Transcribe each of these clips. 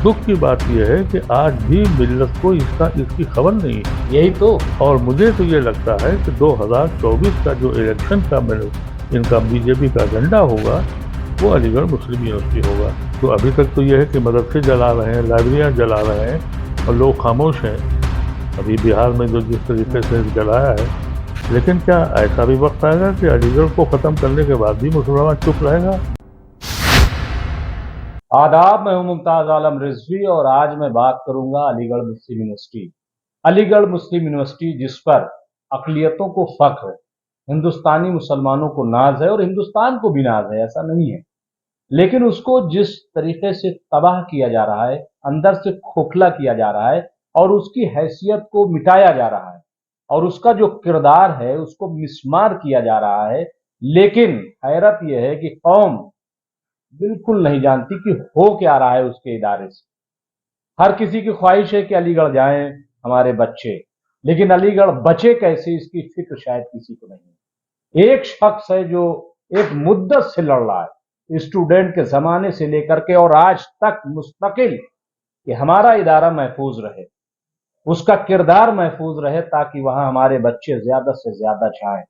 दुख की बात यह है कि आज भी मिल्लत को इसकी खबर नहीं है। यही तो। और मुझे तो ये लगता है कि 2024 का जो इलेक्शन का इनका बीजेपी का एजेंडा होगा वो अलीगढ़ मुस्लिम यूनिवर्सिटी होगा। तो अभी तक तो ये है कि मदरसे जला रहे हैं, लाइब्रेरियाँ जला रहे हैं और लोग खामोश हैं। अभी बिहार में जो जिस तरीके से जलाया है, लेकिन क्या ऐसा भी वक्त आएगा कि अलीगढ़ को ख़त्म करने के बाद भी मुसलमान चुप रहेगा? आदाब, मैं हूं मुमताज आलम रिजवी और आज मैं बात करूंगा अलीगढ़ मुस्लिम यूनिवर्सिटी। अलीगढ़ मुस्लिम यूनिवर्सिटी जिस पर अक़लियतों को फख्र है, हिंदुस्तानी मुसलमानों को नाज है और हिंदुस्तान को भी नाज है, ऐसा नहीं है, लेकिन उसको जिस तरीके से तबाह किया जा रहा है, अंदर से खोखला किया जा रहा है और उसकी हैसियत को मिटाया जा रहा है और उसका जो किरदार है उसको मिसमार किया जा रहा है। लेकिन हैरत यह है कि कौम बिल्कुल नहीं जानती कि हो क्या रहा है उसके इदारे से। हर किसी की ख्वाहिश है कि अलीगढ़ जाएं हमारे बच्चे, लेकिन अलीगढ़ बचे कैसे इसकी फिक्र शायद किसी को नहीं है। एक शख्स है जो एक मुद्दत से लड़ रहा है, स्टूडेंट के जमाने से लेकर के और आज तक मुस्तकिल, कि हमारा इदारा महफूज रहे, उसका किरदार महफूज रहे, ताकि वहां हमारे बच्चे ज्यादा से ज्यादा जाएं।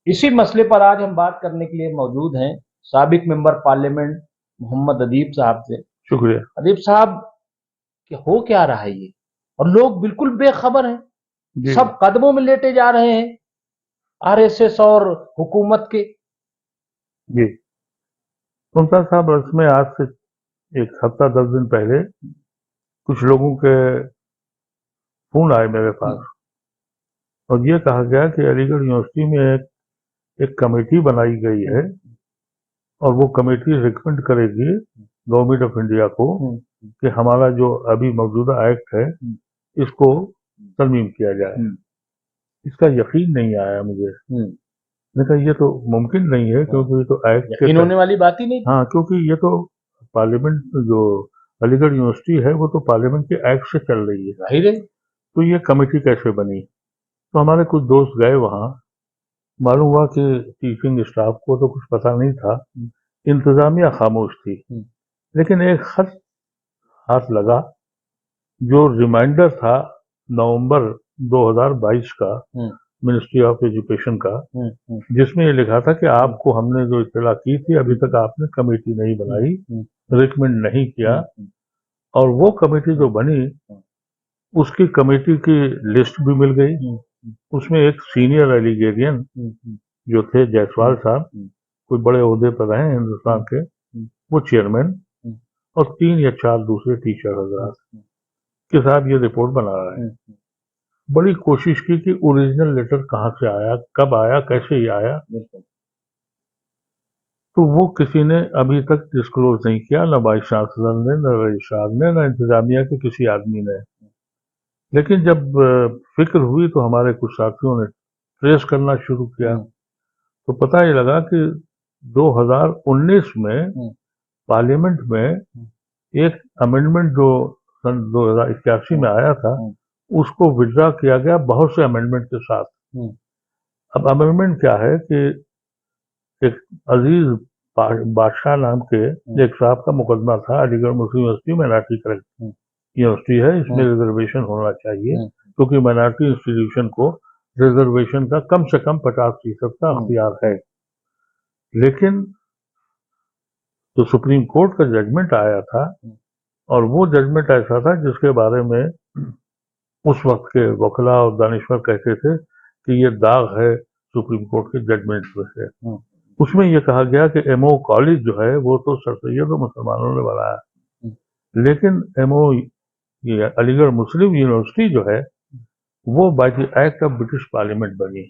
इसी मसले पर आज हम बात करने के लिए मौजूद हैं साबिक मेंबर पार्लियामेंट मोहम्मद अदीब साहब से। शुक्रिया। अदीब साहब, कि हो क्या रहा है ये, और लोग बिल्कुल बेखबर हैं, सब कदमों में लेटे जा रहे हैं आरएसएस और हुकूमत के। जी मुमताज साहब, इसमें आज से एक हफ्ता 10 दिन पहले कुछ लोगों के फोन आए मेरे पास और ये कहा गया कि अलीगढ़ यूनिवर्सिटी में एक कमेटी बनाई गई है और वो कमेटी रिकमेंड करेगी गवर्नमेंट ऑफ इंडिया को कि हमारा जो अभी मौजूदा एक्ट है इसको तरमीम किया जाए। इसका यकीन नहीं आया मुझे। मैंने कहा ये तो मुमकिन नहीं है, क्योंकि ये तो एक्ट यकीन होने वाली बात ही नहीं। हाँ, क्योंकि ये तो पार्लियामेंट, जो अलीगढ़ यूनिवर्सिटी है वो तो पार्लियामेंट के एक्ट से चल रही है, तो ये कमेटी कैसे बनी? तो हमारे कुछ दोस्त गए वहाँ, मालूम हुआ कि टीचिंग स्टाफ को तो कुछ पता नहीं था, इंतजामिया खामोश थी। लेकिन एक खत हाथ लगा जो रिमाइंडर था नवंबर 2022 का मिनिस्ट्री ऑफ एजुकेशन का, जिसमें ये लिखा था कि आपको हमने जो इत्तला की थी अभी तक आपने कमेटी नहीं बनाई, रिकमेंड नहीं किया। और वो कमेटी जो बनी उसकी कमेटी की लिस्ट भी मिल गई। उसमें एक सीनियर एलिगेरियन जो थे जायसवाल साहब, कोई बड़े ओहदे पर रहे हिंदुस्तान के, वो चेयरमैन, और 3 या 4 दूसरे टीचर हजरात के साथ ये रिपोर्ट बना रहे हैं। बड़ी कोशिश की कि ओरिजिनल लेटर कहाँ से आया, कब आया, कैसे ही आया, तो वो किसी ने अभी तक डिस्क्लोज नहीं किया, न वाइस चांसलर ने, न रजिस्ट्रार ने, न इंतजामिया के किसी आदमी ने। लेकिन जब फिक्र हुई तो हमारे कुछ साथियों ने ट्रेस करना शुरू किया, तो पता ही लगा कि 2019 में पार्लियामेंट में एक अमेंडमेंट जो सन 2081 में आया था, उसको विड्रा किया गया बहुत से अमेंडमेंट के साथ। अब अमेंडमेंट क्या है कि एक अजीज बादशाह नाम के एक साहब का मुकदमा था, अलीगढ़ मुस्लिम यूनिवर्सिटी माइनॉरिटी करेक्ट यूनिवर्सिटी है, इसमें रिजर्वेशन होना चाहिए, क्योंकि माइनॉरिटी इंस्टीट्यूशन को रिजर्वेशन का कम से कम 50% का अख्तियार है। लेकिन तो सुप्रीम कोर्ट का जजमेंट आया था, और वो जजमेंट ऐसा था जिसके बारे में उस वक्त के वकला और दानिश्वर कहते थे कि ये दाग है सुप्रीम कोर्ट के जजमेंट में से। उसमें ये कहा गया कि एमओ कॉलेज जो है वो तो सर सैयद मुसलमानों ने बनाया, लेकिन एमओ ये अलीगढ़ मुस्लिम यूनिवर्सिटी जो है वो by the act of British parliament बनी।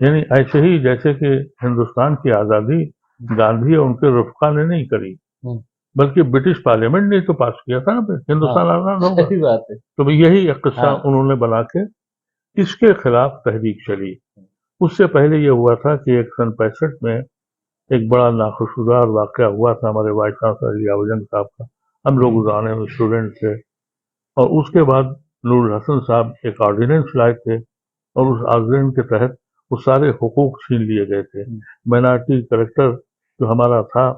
यानी ऐसे ही जैसे कि हिंदुस्तान की आज़ादी गांधी और उनके रफका ने नहीं करी, बल्कि ब्रिटिश पार्लियामेंट ने तो पास किया था ना, हिंदुस्तान आज़ाद होगा। सही बात है। तो यही एक किस्सा उन्होंने बना के इसके खिलाफ तहरीक चली। उससे पहले ये हुआ था कि एक सन 65 में एक बड़ा नाखुशगवार वाक़या हुआ था हमारे वाइस चांसलर यावजंग साहब का। हम लोग उस आने में स्टूडेंट थे, और उसके बाद नूरुल हसन साहब एक ऑर्डिनेंस लाए थे, और उस ऑर्डिनेंस के तहत वो सारे हुकूक छीन लिए गए थे। माइनॉरिटी करेक्टर जो हमारा था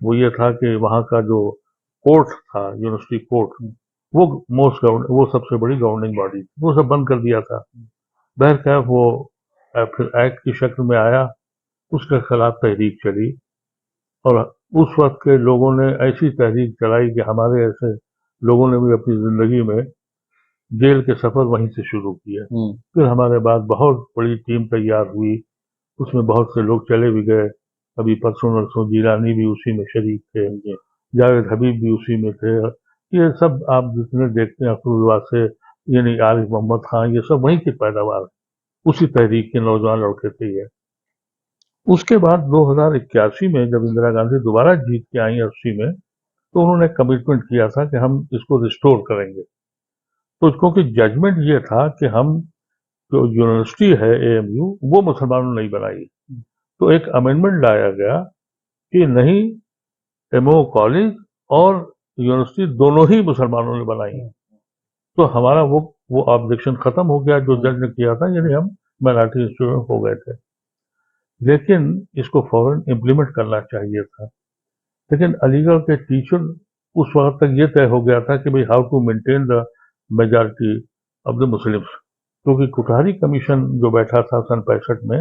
वो ये था कि वहाँ का जो कोर्ट था, यूनिवर्सिटी कोर्ट, वो सबसे बड़ी गवर्निंग बॉडी थी, वो सब बंद कर दिया था। बहरखैर वो फिर एक्ट की शक्ल में आया, उसके खिलाफ तहरीक चली, और उस वक्त के लोगों ने ऐसी तहरीक चलाई कि हमारे ऐसे लोगों ने भी अपनी जिंदगी में जेल के सफर वहीं से शुरू किए। फिर हमारे बाद बहुत बड़ी टीम तैयार हुई, उसमें बहुत से लोग चले भी गए। अभी परसों नरसों जिलानी भी उसी में शरीक थे, जावेद हबीब भी उसी में थे। ये सब आप जितने देखते हैं अफरूज वासे, यानी आरिफ मोहम्मद खान, ये सब वहीं की पैदावार, उसी तहरीक के नौजवान लड़के थे ये। उसके बाद 2081 में जब इंदिरा गांधी दोबारा जीत के आई 80 में, तो उन्होंने कमिटमेंट किया था कि हम इसको रिस्टोर करेंगे। तो क्योंकि जजमेंट ये था कि हम जो यूनिवर्सिटी है एएमयू वो मुसलमानों ने नहीं बनाई, तो एक अमेंडमेंट लाया गया कि नहीं, एमओ कॉलेज और यूनिवर्सिटी दोनों ही मुसलमानों ने बनाई। तो हमारा वो ऑब्जेक्शन खत्म हो गया जो जज ने किया था, यानी हम माइनॉरिटी स्टूडेंट हो गए थे। लेकिन इसको फौरन इम्प्लीमेंट करना चाहिए था। लेकिन अलीगढ़ के टीचर, उस वक्त तक ये तय हो गया था कि भाई how to maintain the majority of the Muslims, क्योंकि कुठारी कमीशन जो बैठा था सन 65 में,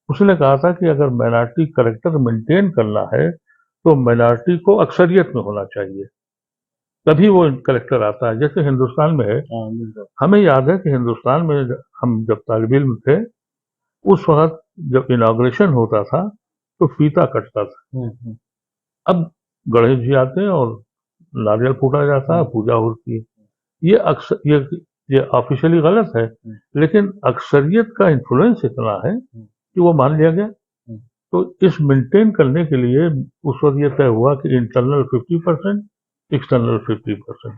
उसने कहा था कि अगर माइनॉरिटी करेक्टर मेंटेन करना है तो माइनॉरिटी को अक्सरियत में होना चाहिए, तभी वो कलेक्टर आता है। जैसे हिंदुस्तान में है, हमें याद है कि हिंदुस्तान में हम जब तालिब इल्म थे, उस वक्त जब इनॉग्रेशन होता था तो फीता कटता था। अब गणेश जी आते हैं और नारियल फूटा जाता है, पूजा होती है। ये अक्सर ये ऑफिशियली गलत है, लेकिन अक्सरियत का इन्फ्लुएंस इतना है कि वो मान लिया गया। तो इस मेंटेन करने के लिए उस वक्त ये तय हुआ कि इंटरनल 50%, एक्सटर्नल 50%।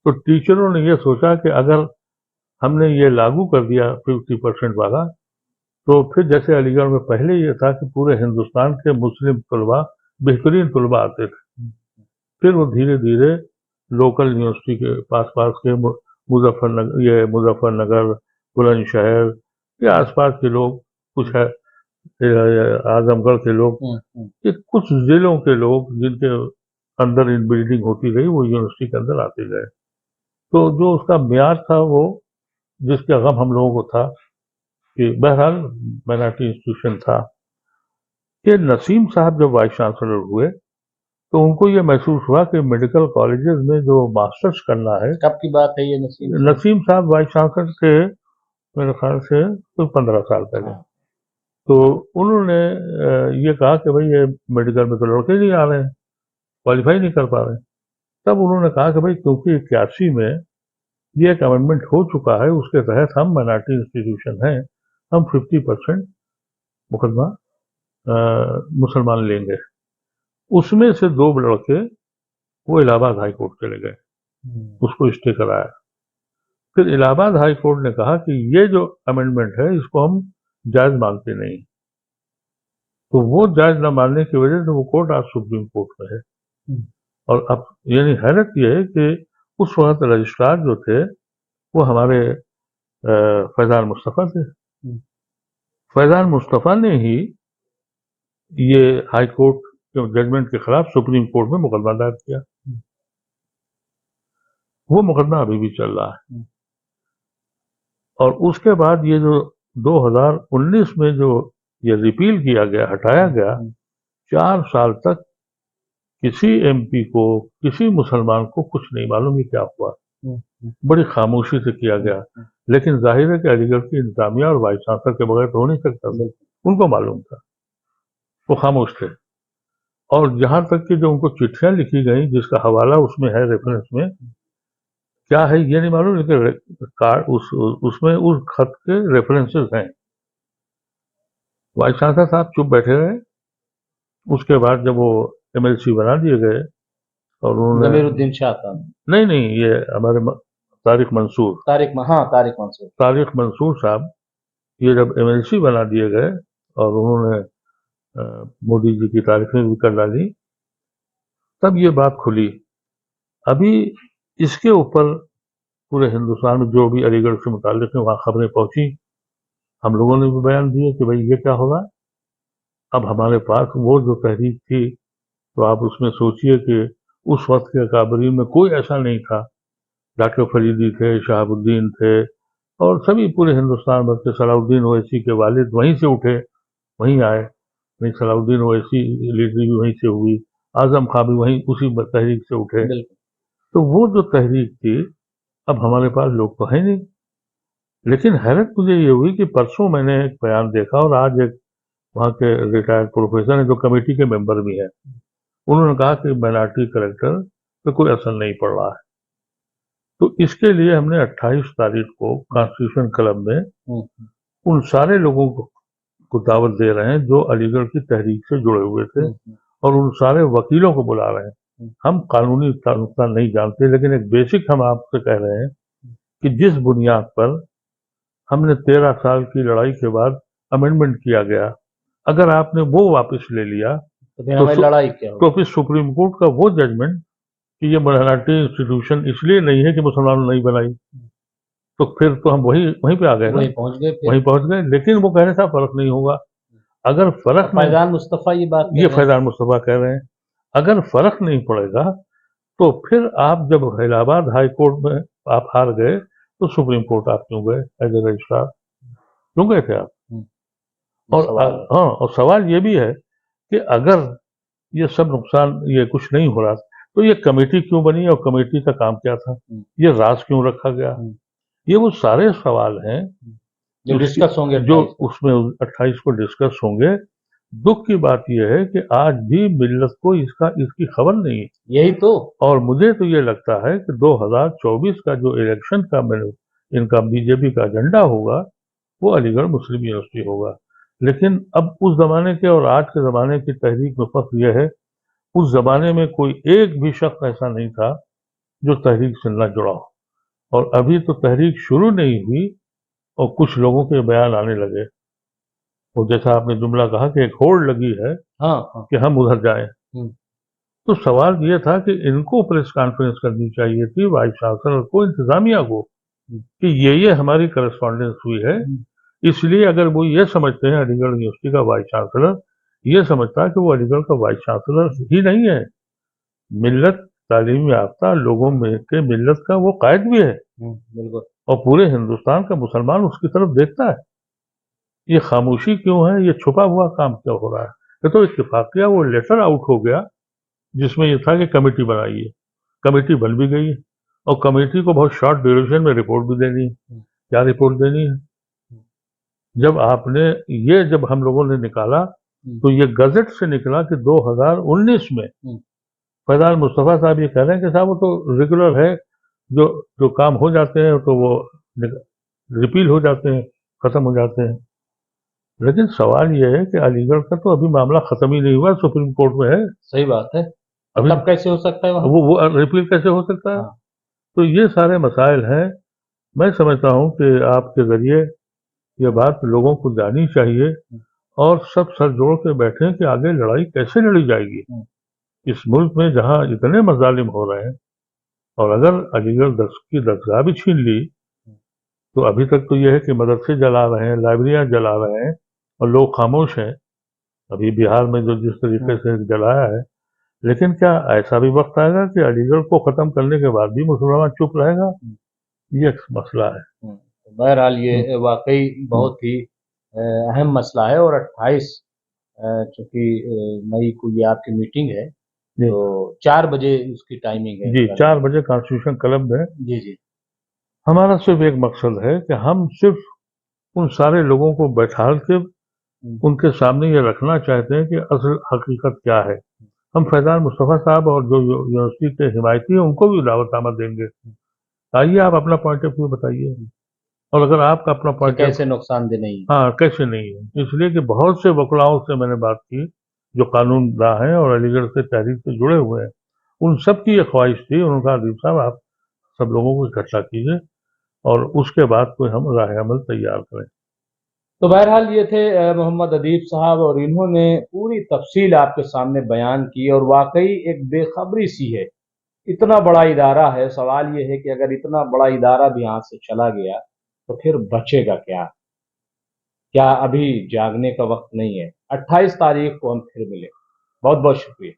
तो टीचरों ने ये सोचा कि अगर हमने ये लागू कर दिया 50% वाला, तो फिर जैसे अलीगढ़ में पहले ये था कि पूरे हिंदुस्तान के मुस्लिम तलबा, बेहतरीन तलबा आते थे, फिर वो धीरे धीरे लोकल यूनिवर्सिटी के पास के मुजफ्फरनगर, बुलंदशहर या आसपास के लोग, कुछ है आजमगढ़ के लोग, ये कुछ जिलों के लोग जिनके अंदर इन बिल्डिंग होती रही, वो यूनिवर्सिटी के अंदर आते गए। तो जो उसका म्यार था, वो जिसका गम हम लोगों को था कि बहरहाल माइनॉरिटी इंस्टीट्यूशन था। कि नसीम साहब जब वाइस चांसलर हुए तो उनको ये महसूस हुआ कि मेडिकल कॉलेजेस में जो मास्टर्स करना है। कब की बात है ये नसीम साहब वाइस चांसलर थे मेरे ख्याल से कोई 15 साल पहले। तो उन्होंने ये कहा कि भाई ये मेडिकल में तो लड़के नहीं आ रहे हैं, क्वालिफाई नहीं कर पा रहे हैं। तब उन्होंने कहा कि भाई क्योंकि 81 में ये एक अमेंडमेंट हो चुका है, उसके तहत हम माइनॉरिटी इंस्टीट्यूशन हैं, हम 50% मुकदमा मुसलमान लेंगे। उसमें से 2 लड़के वो इलाहाबाद हाई कोर्ट चले गए, उसको स्टे कराया। फिर इलाहाबाद हाई कोर्ट ने कहा कि ये जो अमेंडमेंट है इसको हम जायज मानते नहीं। तो वो जायज न मानने की वजह से वो कोर्ट आज सुप्रीम कोर्ट में है। और अब यानी हैरत ये है कि उस वक्त रजिस्ट्रार जो थे वो हमारे फैजान मुस्तफ़ा थे। फैजान मुस्तफ़ा ने ही ये हाई कोर्ट के जजमेंट के खिलाफ सुप्रीम कोर्ट में मुकदमा दायर किया। वो मुकदमा अभी भी चल रहा है। और उसके बाद ये जो 2019 में जो ये रिपील किया गया, हटाया गया, 4 साल तक किसी एमपी को, किसी मुसलमान को कुछ नहीं मालूम ही क्या हुआ। बड़ी खामोशी से किया गया। लेकिन जाहिर है कि अलीगढ़ की इंतजामिया और वाइस चांसलर के बगैर तो हो नहीं सकता। उनको मालूम था, वो खामोश थे। और जहां तक कि जो उनको चिट्ठियां लिखी गई जिसका हवाला उसमें है, रेफरेंस में क्या है ये नहीं मालूम, लेकिन उसमें उस खत के रेफरेंसेस हैं। वाइस चांसलर साहब चुप बैठे रहे। उसके बाद जब वो एमएलसी बना दिए गए और उन्होंने जमीरुद्दीन शाह साहब, नहीं, ये हमारे तारिक मंसूर साहब, ये जब एमएलसी बना दिए गए और उन्होंने मोदी जी की तारीफें भी कर डाली, तब ये बात खुली। अभी इसके ऊपर पूरे हिंदुस्तान में जो भी अलीगढ़ से मुताल्लिक है वहाँ खबरें पहुंची, हम लोगों ने भी बयान दिए कि भाई ये क्या होगा। अब हमारे पास वो जो तहरीक थी, तो आप उसमें सोचिए कि उस वक्त के अकाबरीन में कोई ऐसा नहीं था। डॉक्टर फरीदी थे, शहाबुद्दीन थे, और सभी पूरे हिंदुस्तान भर के, सलाउद्दीन ओवैसी के वालिद वहीं से उठे, वहीं आए। नहीं, सलाउद्दीन ओवैसी लीडरी भी वहीं से हुई, आजम खां भी वहीं उसी तहरीक से उठे। बिल्कुल। तो वो जो तहरीक थी, अब हमारे पास लोग तो है नहीं। लेकिन हैरत मुझे ये हुई कि परसों मैंने एक बयान देखा, और आज एक वहाँ के रिटायर्ड प्रोफेसर हैं जो कमेटी के मेंबर भी हैं, उन्होंने कहा कि माइनॉरिटी करेक्टर पे कोई असर नहीं पड़ रहा है। तो इसके लिए हमने 28 तारीख को कॉन्स्टिट्यूशन क्लब में उन सारे लोगों को दावत दे रहे हैं जो अलीगढ़ की तहरीक से जुड़े हुए थे, और उन सारे वकीलों को बुला रहे हैं। हम कानूनी नुक्ता नहीं जानते, लेकिन एक बेसिक हम आपसे कह रहे हैं कि जिस बुनियाद पर हमने 13 साल की लड़ाई के बाद अमेंडमेंट किया गया, अगर आपने वो वापस ले लिया तो फिर हमें लड़ाई क्या तो फिर सुप्रीम कोर्ट का वो जजमेंट कि ये माइनॉरिटी इंस्टीट्यूशन इसलिए नहीं है कि मुसलमानों ने नहीं बनाई, तो फिर तो हम वहीं पे आ गए ना, वहीं पहुंच गए फिर। वहीं पहुंच गए। लेकिन वो कह रहे था फर्क नहीं होगा। अगर फर्क नहीं, फैजान मुस्तफा ये बात ये फैजान मुस्तफा कह रहे हैं, अगर फर्क नहीं पड़ेगा तो फिर आप जब इलाहाबाद हाई कोर्ट में आप हार गए तो सुप्रीम कोर्ट आप क्यों गए एज ए रजिस्ट्रार, क्यों गए थे आप? और हाँ, और सवाल ये भी है कि अगर ये सब नुकसान, ये कुछ नहीं हो रहा, तो ये कमेटी क्यों बनी और कमेटी का काम क्या था, ये राज क्यों रखा गया? ये वो सारे सवाल हैं जो डिस्कस होंगे, जो उसमें 28 को डिस्कस होंगे। दुख की बात यह है कि आज भी मिल्लत को इसकी खबर नहीं है। यही तो। और मुझे तो ये लगता है कि 2024 का जो इलेक्शन का इनका बीजेपी का एजेंडा होगा वो अलीगढ़ मुस्लिम यूनिवर्सिटी होगा। लेकिन अब उस जमाने के और आज के जमाने की तहरीक में फर्क यह है, उस जमाने में कोई एक भी शख्स ऐसा नहीं था जो तहरीक से न जुड़ा हो, और अभी तो तहरीक शुरू नहीं हुई और कुछ लोगों के बयान आने लगे। और जैसा आपने जुमला कहा कि एक होड़ लगी है कि हम उधर जाएं, तो सवाल ये था कि इनको प्रेस कॉन्फ्रेंस करनी चाहिए थी, वाइस चांसलर को, इंतजामिया को, कि ये हमारी करस्पॉन्डेंस हुई है। इसलिए अगर वो ये समझते हैं अलीगढ़ यूनिवर्सिटी का वाइस चांसलर ये समझता है कि वो अलीगढ़ का वाइस चांसलर ही नहीं है, मिल्लत तालीम याफ्ता लोगों में के मिल्लत का वो कायद भी है, बिल्कुल। और पूरे हिंदुस्तान का मुसलमान उसकी तरफ देखता है। ये खामोशी क्यों है, ये छुपा हुआ काम क्या हो रहा है? ये तो इत्तेफाकिया वो लेटर आउट हो गया जिसमें ये था कि कमेटी बनाइए, कमेटी बन भी गई, और कमेटी को बहुत शॉर्ट ड्यूरेशन में रिपोर्ट भी देनी है। क्या रिपोर्ट देनी है? जब हम लोगों ने निकाला तो ये गजट से निकला कि 2019 में फैजान मुस्तफा साहब ये कह रहे हैं कि साहब वो तो रेगुलर है, जो काम हो जाते हैं तो वो रिपील हो जाते हैं, खत्म हो जाते हैं। लेकिन सवाल यह है कि अलीगढ़ का तो अभी मामला खत्म ही नहीं हुआ, सुप्रीम कोर्ट में है। सही बात है। अभी तब कैसे हो सकता है वो रिपील कैसे हो सकता है? तो ये सारे मसाइल हैं। मैं समझता हूँ कि आपके जरिए ये बात लोगों को जानी चाहिए, और सब सर जोड़ के बैठे कि आगे लड़ाई कैसे लड़ी जाएगी इस मुल्क में जहाँ इतने मजालिम हो रहे हैं। और अगर अलीगढ़ की दरगाह भी छीन ली तो अभी तक तो यह है कि मदरसे जला रहे हैं, लाइब्रेरियां जला रहे हैं, और लोग खामोश हैं। अभी बिहार में जो जिस तरीके से जलाया है, लेकिन क्या ऐसा भी वक्त आएगा कि अलीगढ़ को खत्म करने के बाद भी मुसलमान चुप रहेगा? ये एक मसला है। बहरहाल ये वाकई बहुत ही अहम मसला है, और 28 चूंकि मई को ये आपकी मीटिंग है, तो 4 बजे उसकी टाइमिंग है। जी, 4 बजे कॉन्स्टिट्यूशन क्लब में। जी। हमारा सिर्फ एक मकसद है कि हम सिर्फ उन सारे लोगों को बैठा के उनके सामने ये रखना चाहते हैं कि असल हकीकत क्या है। हम फैजान मुस्तफा साहब और जो यूनिवर्सिटी के हिमायती हैं उनको भी दावत आमद देंगे, आइए आप अपना पॉइंट ऑफ व्यू बताइए, और अगर आपका अपना पॉइंट कैसे नुकसानदेह नहीं है। हाँ, कैसे नहीं है। इसलिए कि बहुत से वकलाओं से मैंने बात की जो कानूनदान हैं और अलीगढ़ से तहरीक से जुड़े हुए हैं, उन सब की ये ख्वाहिश थी, उनका अदीब साहब आप सब लोगों को इकट्ठा कीजिए और उसके बाद कोई हम राह अमल तैयार करें। तो बहरहाल ये थे मोहम्मद अदीब साहब, और इन्होंने पूरी तफसील आपके सामने बयान की, और वाकई एक बेखबरी सी है। इतना बड़ा इदारा है, सवाल ये है कि अगर इतना बड़ा इदारा भी यहाँ से चला गया तो फिर बचेगा क्या? क्या अभी जागने का वक्त नहीं है? 28 तारीख को हम फिर मिले। बहुत बहुत शुक्रिया।